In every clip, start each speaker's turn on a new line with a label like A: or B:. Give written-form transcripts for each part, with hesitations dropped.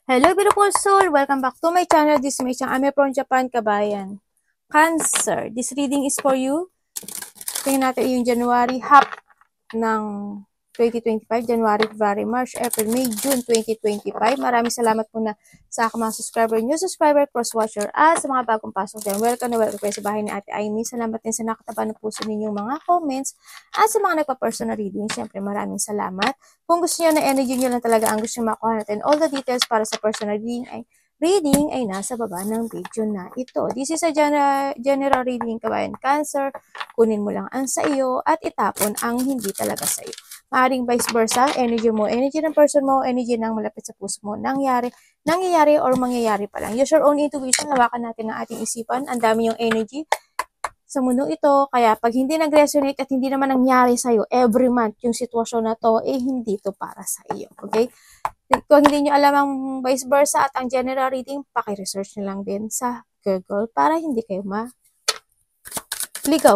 A: Hello, beautiful soul! Welcome back to my channel. This is Mei-chan. I'm from Japan, kabayan. Cancer. This reading is for you. Tingnan natin yung January half ng 2025. January, February, March, April, May, June 2025. Maraming salamat po na sa aking mga subscriber, new subscriber, cross-watcher, at sa mga bagong pasok dyan. Welcome na welcome kayo sa bahay ni Ate Aimee. Salamat din sa nakataba ng puso ninyong mga comments at sa mga nagpa-personal reading. Siyempre, maraming salamat. Kung gusto nyo na energy nyo lang talaga ang gusto nyo makuha natin, all the details para sa personal reading ay nasa baba ng video na ito. This is a general reading, kabayan. Cancer, kunin mo lang ang sa iyo at itapon ang hindi talaga sa iyo. Maaring vice versa, energy mo, energy ng person mo, energy ng malapit sa puso mo, nangyayari or mangyayari pa lang. Use your own intuition, hawakan natin ang ating isipan, ang dami yung energy sa mundo ito, kaya pag hindi nag-resonate at hindi naman nangyari sa'yo every month yung sitwasyon na to, hindi to para sa iyo, okay? Kung hindi nyo alam ang vice versa at ang general reading, paki-research nyo lang din sa Google para hindi kayo maligaw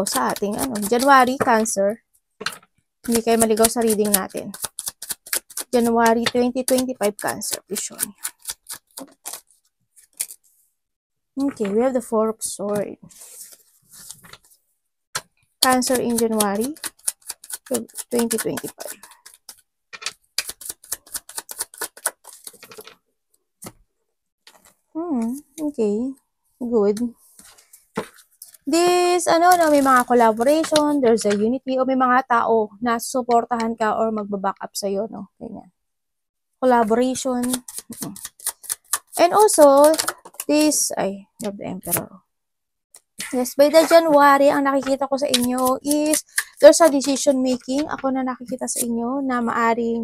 A: sa ating January, Cancer. Hindi kayo maligaw sa reading natin. January 2025, Cancer. Please show me. Okay, we have the Four of Swords. Cancer in January 2025. Okay. Good. This, may mga collaboration, there's a unity, o may mga tao na suportahan ka or magbaback up sa'yo, no? Ganyan. Collaboration. And also, this, of the Emperor. Yes, by the January, ang nakikita ko sa inyo is, there's a decision making. Ako na nakikita sa inyo na maaring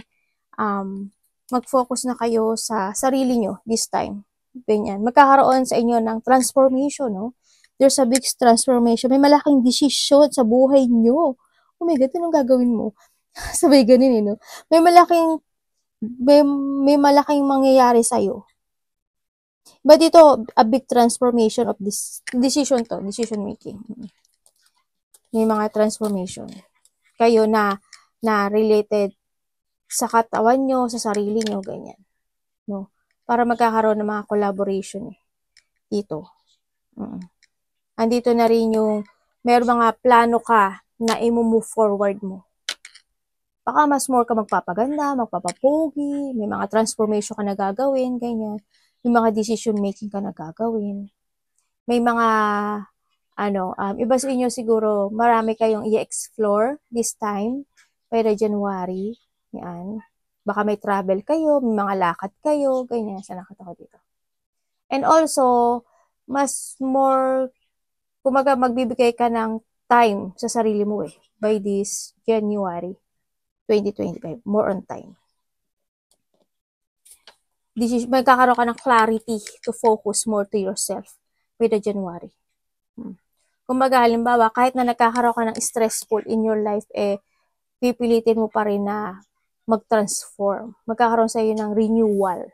A: mag-focus na kayo sa sarili nyo this time. Ganyan. Magkakaroon sa inyo ng transformation, no? There's a big transformation. May malaking decision sa buhay nyo. Oh my God, anong gagawin mo? Sabay ganun, no? May malaking mangyayari sa'yo. But ito, a big transformation of this decision making. May mga transformation. Kayo na related sa katawan nyo, sa sarili nyo, ganyan. No? Para magkakaroon ng mga collaboration dito. Andito na rin yung may mga plano ka na i-move forward mo. Baka mas more ka magpapaganda, magpapapogi, may mga transformation ka na gagawin, ganyan. May mga decision making ka na gagawin. May mga, iba sa inyo siguro, marami kayong i-explore this time, by the January, yan. Baka may travel kayo, may mga lakad kayo, ganyan, sa nakita ko dito. And also, mas more, kumaga magbibigay ka ng time sa sarili mo by this January 2025. More on time. Magkakaroon ka ng clarity to focus more to yourself by the January. Kumbaga, halimbawa, kahit na nagkakaroon ka ng stressful in your life, pipilitin mo pa rin na mag-transform. Magkakaroon sa iyo ng renewal.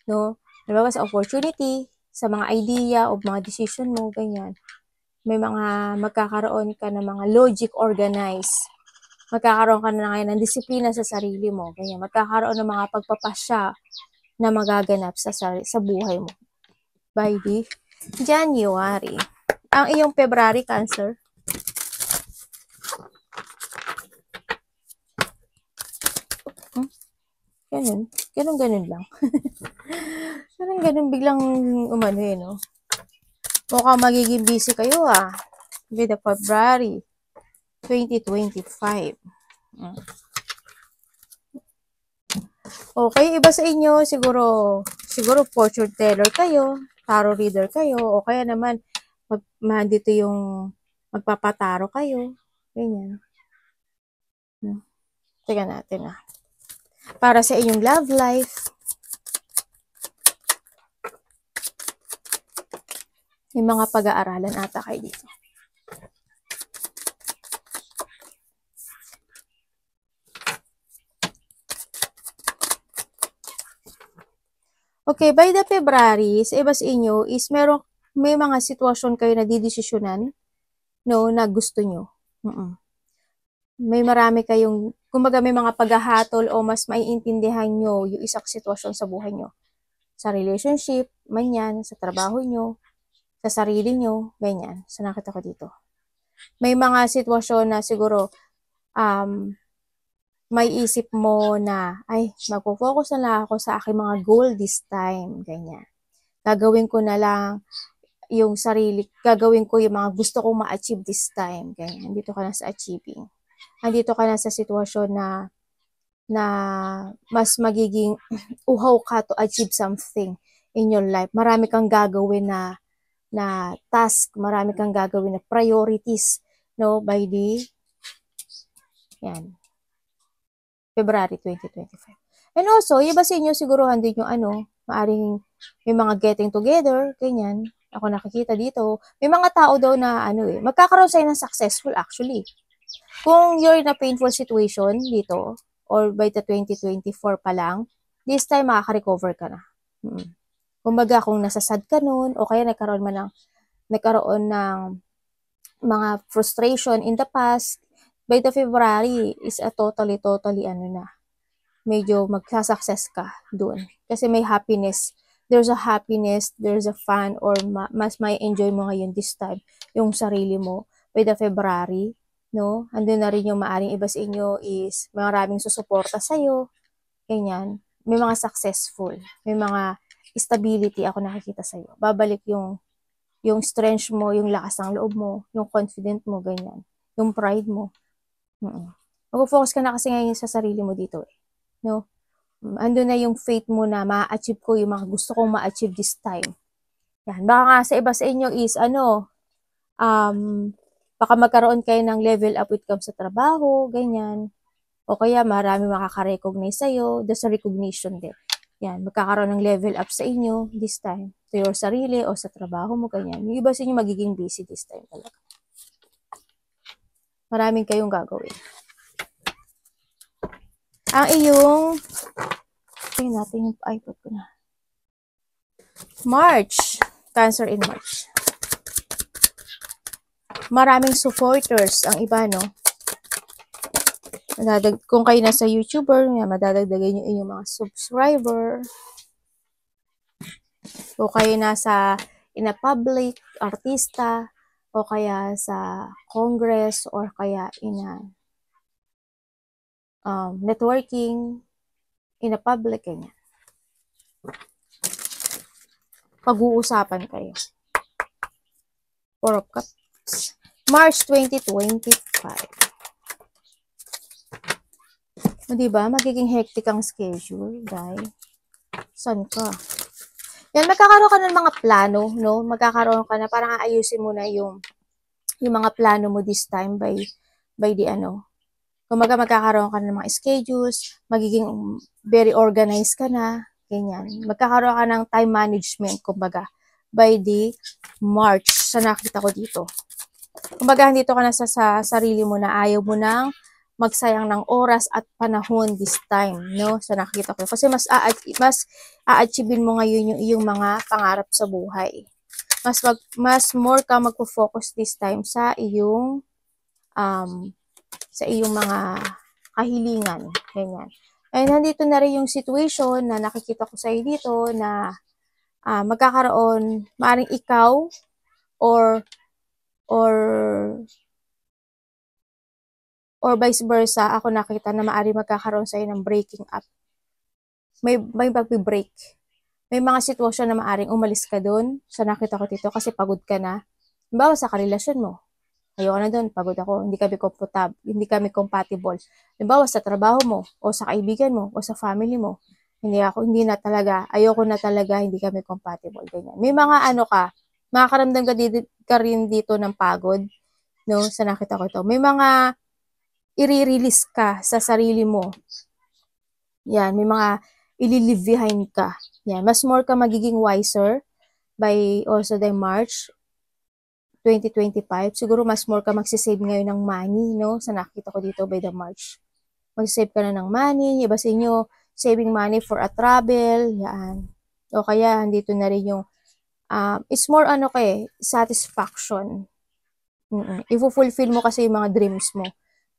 A: No? Halimbawa, sa opportunity, sa mga idea o mga decision mo, ganyan. May mga magkakaroon ka ng mga logic organized. Magkakaroon ka na ngayon ng disiplina sa sarili mo. Ganyan. Magkakaroon ng mga pagpapasya na magaganap sa buhay mo. By the January. Ang iyong February, Cancer. Ganun lang. Ganun biglang no? Mukhang magiging busy kayo, with the February 2025. Okay, iba sa inyo, siguro fortune teller kayo, tarot reader kayo, o kaya naman, dito yung magpapataro kayo. Ganyan. Tingnan natin, para sa inyong love life, may mga pag-aaralan ata kayo dito. Okay, by the February, sa iba sa inyo is may mga sitwasyon kayo na didesisyonan, no, na gusto nyo. May marami kayong, kumbaga may mga paghahatol o mas maiintindihan nyo yung isang sitwasyon sa buhay nyo. sa relationship, man yan, sa trabaho nyo, sa sarili nyo, ganyan. So, nakita ko dito. May mga sitwasyon na siguro, may isip mo na, ay, magpo-focus na lang ako sa aking mga goal this time, ganyan. Gagawin ko na lang yung sarili, gagawin ko yung mga gusto kong ma-achieve this time, ganyan. Dito ka na sa achieving. Andito ka na sa sitwasyon na mas magiging uhaw ka to achieve something in your life. Marami kang gagawin na task, marami kang gagawin na priorities, no, by the yan, February 2025. And also, iba sa inyo siguruhan din yung maaring may mga getting together, ganyan. Ako nakikita dito. May mga tao daw na magkakaroon sa'yo ng successful actually. Kung you're in a painful situation dito, or by the 2024 pa lang, this time makaka-recover ka na. Kumbaga, kung nasasad ka nun, o kaya nagkaroon ng mga frustration in the past, by the February is a totally medyo magsa-success ka doon. Kasi may happiness. There's a happiness, there's a fun, or mas may enjoy mo ngayon this time, yung sarili mo. By the February, no? Andun na rin yung maaring iba sa inyo is maraming susuporta sa'yo. Ganyan. May mga successful. May mga stability ako nakikita sa'yo. Babalik yung strength mo, yung lakas ng loob mo, yung confident mo, ganyan. Yung pride mo. Mag-focus ka na kasi ngayon sa sarili mo dito eh. No? Ando na yung faith mo na ma-achieve ko yung mga gusto kong ma-achieve this time. Yan. Baka nga sa iba sa inyo is baka magkaroon kayo ng level up with comes sa trabaho, ganyan. O kaya marami makaka-recognize sa'yo, there's a recognition din. Yan, magkakaroon ng level up sa inyo this time. To your sarili o sa trabaho mo, ganyan. Yung iba sa inyo magiging busy this time talaga. Maraming kayong gagawin. Ang iyong, tingnan natin yung iPad ko na. March. Cancer in March. Maraming supporters ang iba, no? Kung kayo nasa YouTuber, madadagdagan yung inyong mga subscriber. O kayo nasa in a public, artista, o kaya sa Congress, or kaya in a networking, in a public, ganyan. Pag-uusapan kayo. Four of Cups. March 2025. Diba? Magiging hectic ang schedule, dahil saan ka? Yan, magkakaroon ka ng mga plano, no? Magkakaroon ka na, parang aayusin mo na yung mga plano mo this time by the Kumbaga, magkakaroon ka ng mga schedules, magiging very organized ka na, ganyan. Magkakaroon ka ng time management, kumbaga, by the March, sa nakita ko dito. Kumbaga, dito ka na sa sarili mo na ayaw mo nang magsayang ng oras at panahon this time, no? Sa nakikita ko. Kasi mas a-achievein mo ngayon yung iyong mga pangarap sa buhay. Mas more ka magpo-focus this time sa iyong mga kahilingan. Ganyan. And nandito na rin yung situation na nakikita ko sa iyo dito na magkakaroon, maaaring ikaw or vice versa, ako nakita na maaaring magkakaroon sa iyo ng breaking up. May magbe-break. May mga sitwasyon na maaaring umalis ka doon sa nakita ko dito kasi pagod ka na. Halimbawa sa karelasyon mo. Ayoko na doon, pagod ako, hindi kami compatible. Halimbawa sa trabaho mo, o sa kaibigan mo, o sa family mo, ayoko na talaga, hindi kami compatible, ganyan. May mga makakaramdam ka rin dito ng pagod, no, sa nakita ko to. May mga i-release ka sa sarili mo. Yan, may mga i-leave behind ka. Yan, mas more ka magiging wiser by also the March 2025, siguro mas more ka magsisave ngayon ng money, no? Sa nakita ko dito by the March. Magsisave ka na ng money, iba sa inyo, saving money for a travel, yan. O kaya, dito na rin yung, it's more satisfaction. I-fulfill mo kasi yung mga dreams mo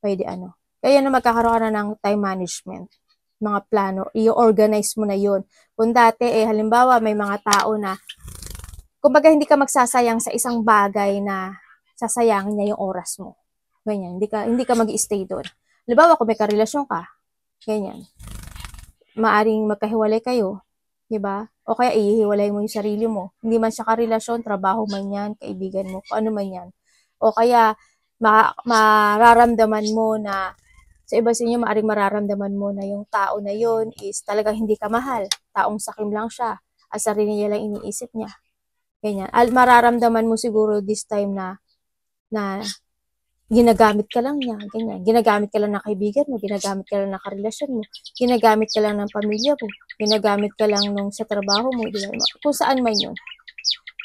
A: by the Kaya na magkakaroon ka na ng time management, mga plano, i-organize mo na yun. Kung dati, halimbawa, may mga tao na, kumbaga hindi ka magsasayang sa isang bagay na sasayangin niya yung oras mo. Ganyan, hindi ka mag-i-stay doon. Halimbawa, kung may karelasyon ka, ganyan, maaring magkahiwalay kayo, di ba? O kaya ihiwalay mo yung sarili mo. Hindi man siya karelasyon, trabaho man yan, kaibigan mo, kung ano man yan. O kaya, mararamdaman mo na, sa iba sa inyo, maaring mararamdaman mo na yung tao na yun is talagang hindi ka mahal. Taong sakim lang siya. At sarili niya lang iniisip niya. Ganyan. Mararamdaman mo siguro this time na ginagamit ka lang niya, ganyan. Ginagamit ka lang ng kaibigan mo, ginagamit ka lang ng karelasyon mo, ginagamit ka lang ng pamilya mo, ginagamit ka lang nung sa trabaho mo, diba? Kung saan man yun,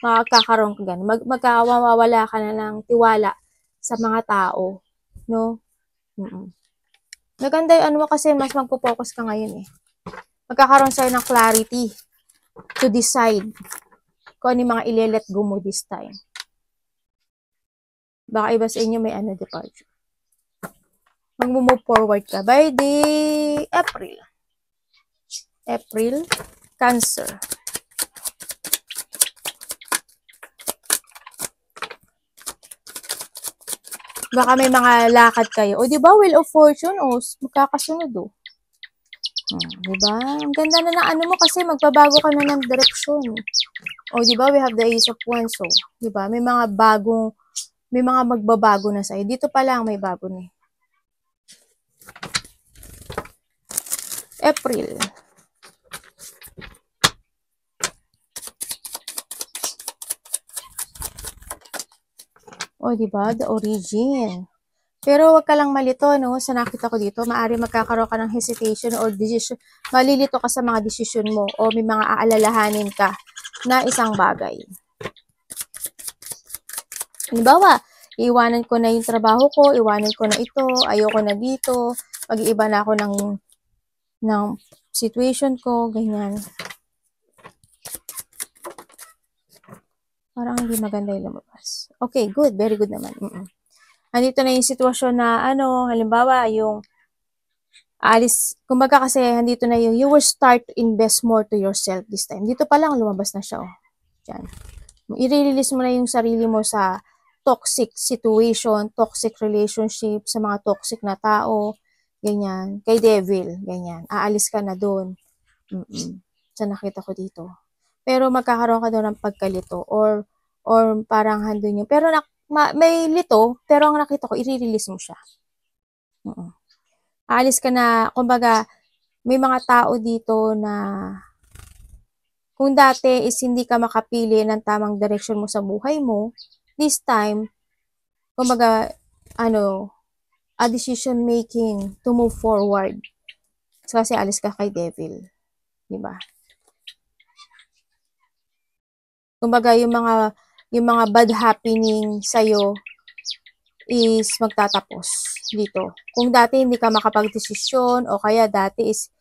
A: makakaroon ka ganun. Magkawawala ka na ng tiwala sa mga tao, no? Maganda yung ano mo kasi mas magpo-focus ka ngayon eh. Magkakaroon sa'yo ng clarity to decide kung ano yung mga ile-let go mo this time. Baka iba sa inyo may departure. Mag-move forward ka by the April. April, Cancer. Baka may mga lakad kayo. O, di ba? Wheel of Fortune. O, magkakasunod o. Di ba? Ang ganda na ano mo kasi magbabago ka na ng direksyon. O, di ba? We have the Ace of Wands. So, di ba? May mga magbabago na sa'yo. Dito pa lang may bago na. April. O, diba? The Origin. Pero wag ka lang malito, no? Sa nakita ko dito, maaari magkakaroon ka ng hesitation or decision. Malilito ka sa mga desisyon mo o may mga aalalahanin ka na isang bagay. Halimbawa, iiwanan ko na yung trabaho ko, iwanan ko na ito, ayoko na dito, mag-iiba na ako ng situation ko, ganyan. Parang hindi maganda yung lumabas. Okay, good. Very good naman. Andito na yung sitwasyon na, halimbawa, yung kumbaga kasi, andito na yung, you will start to invest more to yourself this time. Dito pa lang, lumabas na siya, Diyan. I-release mo na yung sarili mo sa toxic situation, toxic relationship, sa mga toxic na tao, ganyan. Kay devil, ganyan. Aalis ka na doon. Sa nakita ko dito. Pero magkakaroon ka doon ng pagkalito or parang handun yun. Pero may lito, pero ang nakita ko, i-release mo siya. Aalis ka na, kumbaga, may mga tao dito na kung dati is hindi ka makapili ng tamang direction mo sa buhay mo, this time, kumbaga, a decision making to move forward. So, kasi alis ka kay devil. Diba? Kumbaga, yung mga bad happening sa'yo is magtatapos dito. Kung dati hindi ka makapag-desisyon o kaya dati is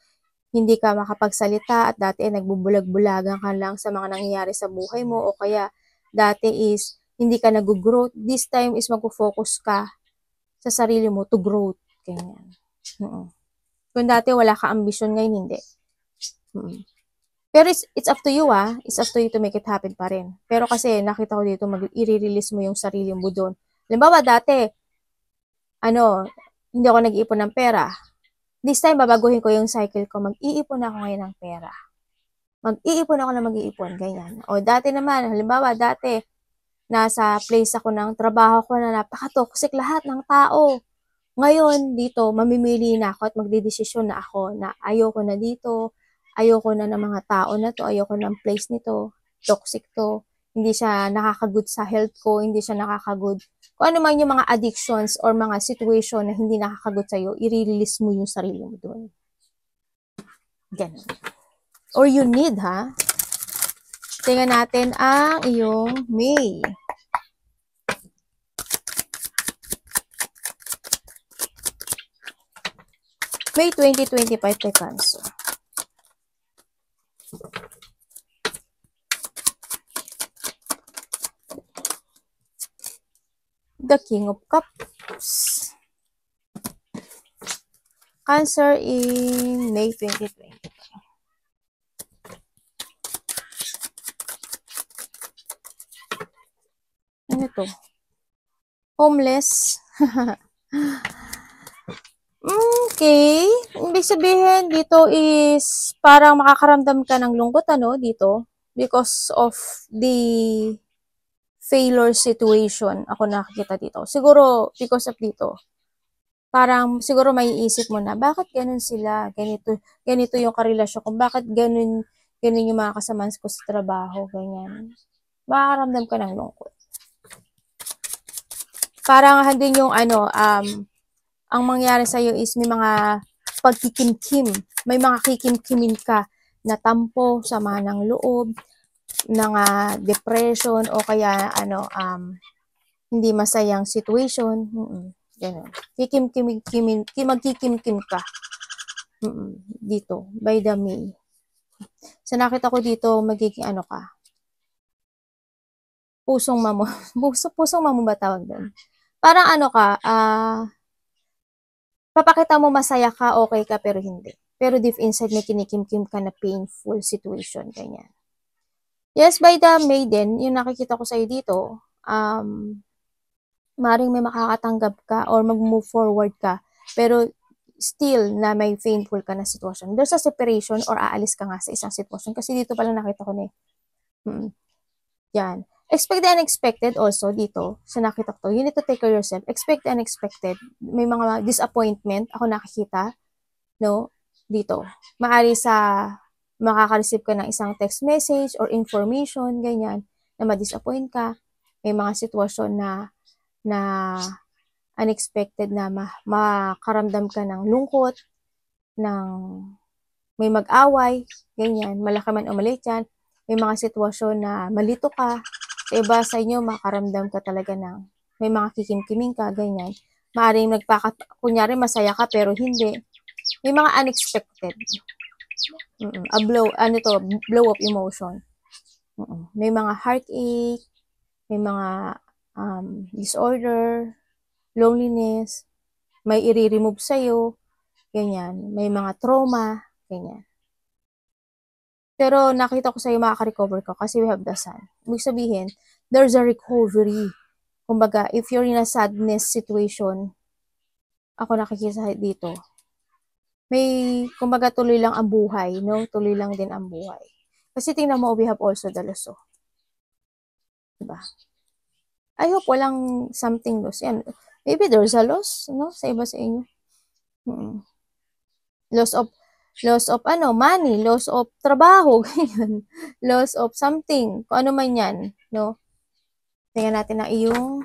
A: hindi ka makapagsalita at dati ay nagbubulag-bulagan ka lang sa mga nangyayari sa buhay mo o kaya dati is hindi ka nag-grow, this time is mag-focus ka sa sarili mo to grow. Ganyan. Kung dati wala ka ambisyon, ngayon hindi. Pero it's up to you, It's up to you to make it happen pa rin. Pero kasi nakita ko dito, i-release mo yung sarili mo doon. Halimbawa, dati, hindi ako nag-iipon ng pera. This time, babaguhin ko yung cycle ko. Mag-iipon ako ngayon ng pera. Mag-iipon ako na mag-iipon. Ganyan. O dati naman, halimbawa, nasa place ako ng trabaho ko na napaka-toxic lahat ng tao. Ngayon, dito, mamimili na ako at magdidesisyon na ako na ayoko na dito, ayoko na ng mga tao na to, ayoko ng place nito, toxic to, hindi siya nakakagood sa health ko, hindi siya nakakagood. Kung ano man yung mga addictions or mga situation na hindi nakakagood sa'yo, i-release mo yung sarili mo doon. Ganun. Or you need, Tingnan natin ang iyong May. May 2025 kay Cancer. The King of Cups. Cancer in May 2020. Ano to? Homeless. Okay. Ibig sabihin, dito is parang makakaramdam ka ng lungkot, ano, dito. Because of the failure situation. Ako nakikita dito. Siguro, because of dito. Parang, siguro maiisip mo na, bakit ganun sila? Ganito yung karelasyon ko. Bakit ganun yung mga kasama ko sa trabaho? Ganyan. Makakaramdam ka ng lungkot. Parang handin yung ang mangyari sa'yo is may mga pagkikimkim. May mga kikimkimin ka na tampo, sama ng loob, ng depression, o kaya hindi masayang situation. Ganun. Magkikimkim ka. Dito, by the May. So, nakita ko dito, magiging ka. Pusong mamo. Pusong mamo ba tawag doon? Parang papakita mo masaya ka, okay ka, pero hindi. Pero deep inside, may kinikimkim ka na painful situation, ganyan. Yes, by the May din, yung nakikita ko sa'yo dito, maring may makakatanggap ka or mag-move forward ka, pero still na may painful ka na sitwasyon. There's a separation or aalis ka nga sa isang sitwasyon. Kasi dito pala nakita ko na yan. Expect the unexpected also dito. So nakita ko to. You need to take care of yourself. Expect the unexpected. May mga disappointment ako nakikita. No? Dito. Maari sa makaka-receive ka ng isang text message or information, ganyan, na ma-disappoint ka. May mga sitwasyon na unexpected na makaramdam ka ng lungkot, ng may mag-away, ganyan, malaki man o maliit yan. May mga sitwasyon na malito ka, iba sa inyo, makaramdam ka talaga ng may mga kikimkiming ka, ganyan. Maaaring kunyari masaya ka pero hindi. May mga unexpected. Blow of emotion. May mga heartache, may mga disorder, loneliness, may i-remove sa'yo, ganyan. May mga trauma, ganyan. Pero nakita ko sa'yo makaka-recover ka kasi we have the sun. Ibig sabihin, there's a recovery. Kumbaga, if you're in a sadness situation, ako nakikita dito, may, kumbaga, tuloy lang ang buhay, no? Tuloy lang din ang buhay. Kasi tingnan mo, we have also the loss. Diba? I hope walang something loss. Yan. Maybe there's a loss, no? Sa iba sa inyo. Loss of money, loss of trabaho, ganyan. Loss of something, kung ano man yan, no? Tingnan natin na iyong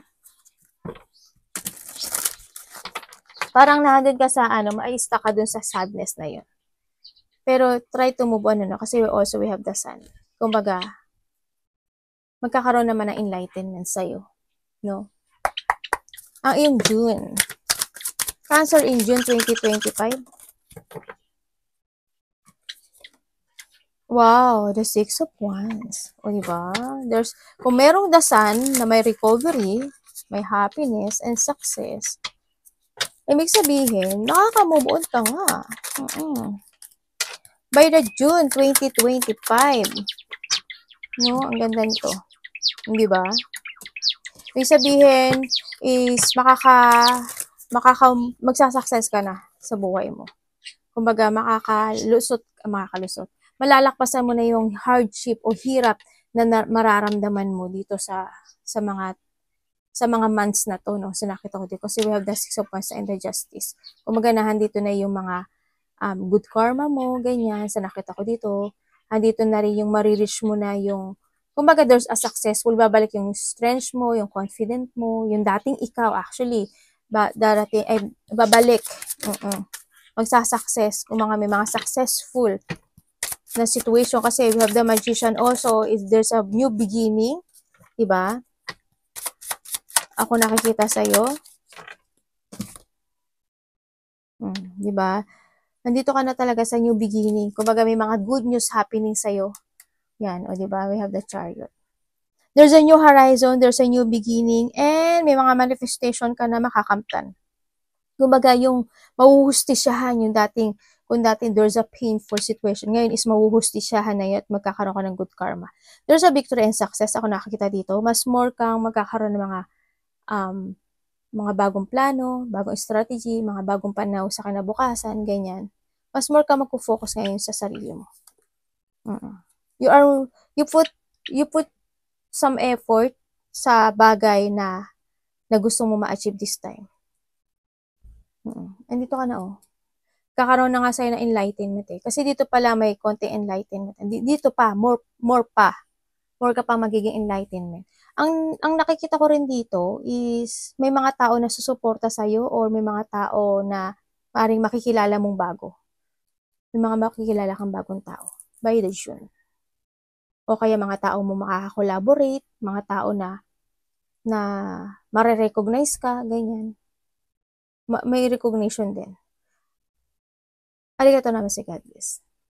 A: parang nahagad ka sa maista ka dun sa sadness na yun. Pero try to move on, no? Kasi we have the sun. Kumbaga, magkakaroon naman ng enlightenment sa'yo, no? Ang iyong June. Cancer in June 2025. Wow, the Six of Wands. O, diba? Kung merong the sun na may recovery, may happiness, and success, ibig sabihin, nakaka-move on ka nga. By the June 2025. No, ang ganda nito. Di ba? Ibig sabihin is magsasucess ka na sa buhay mo. Kumbaga, makakalusot. Malalakpasan mo na yung hardship o hirap na mararamdaman mo dito sa mga months na to, no? So, nakita ko dito. Kasi we have the Six of Wands and the Justice. Kumbaga, dito na yung mga good karma mo, ganyan. So, nakita ko dito. Andito na rin yung marireach mo na yung, kumbaga, there's a successful, babalik yung strength mo, yung confident mo, yung dating ikaw, actually, babalik. Magsasuccess. Kung may mga successful na situation, kasi we have the Magician also, is there's a new beginning, diba? Ako nakikita sa'yo. Diba? Nandito ka na talaga sa new beginning. Kumbaga, may mga good news happening sa'yo. Yan, o diba? We have the Chariot. There's a new horizon, there's a new beginning, and may mga manifestation ka na makakamtan. Kumbaga yung mahuhustisyahan yung dating, kung dating there's a painful situation, ngayon is mahuhustisyahan na yun at magkakaroon ka ng good karma. There's a victory and success, ako nakakita dito. Mas more kang magkakaroon ng mga bagong plano, bagong strategy, mga bagong pananaw sa kinabukasan, ganyan. Mas more kang magpo-focus ngayon sa sarili mo. You are, you put some effort sa bagay na gusto mo ma-achieve this time. Andito ka na, oh. Kakaroon na nga sa'yo ng enlightenment eh. Kasi dito pala may konti enlightenment. Dito pa, more ka pa magiging enlightenment. Ang nakikita ko rin dito is may mga tao na susuporta sa'yo or may mga tao na paring makikilala mong bago. May mga makikilala kang bagong tao by the June. O kaya mga tao mo makaka-collaborate, mga tao na mare-recognize ka, ganyan. May recognition din. Arigato naman si God bless.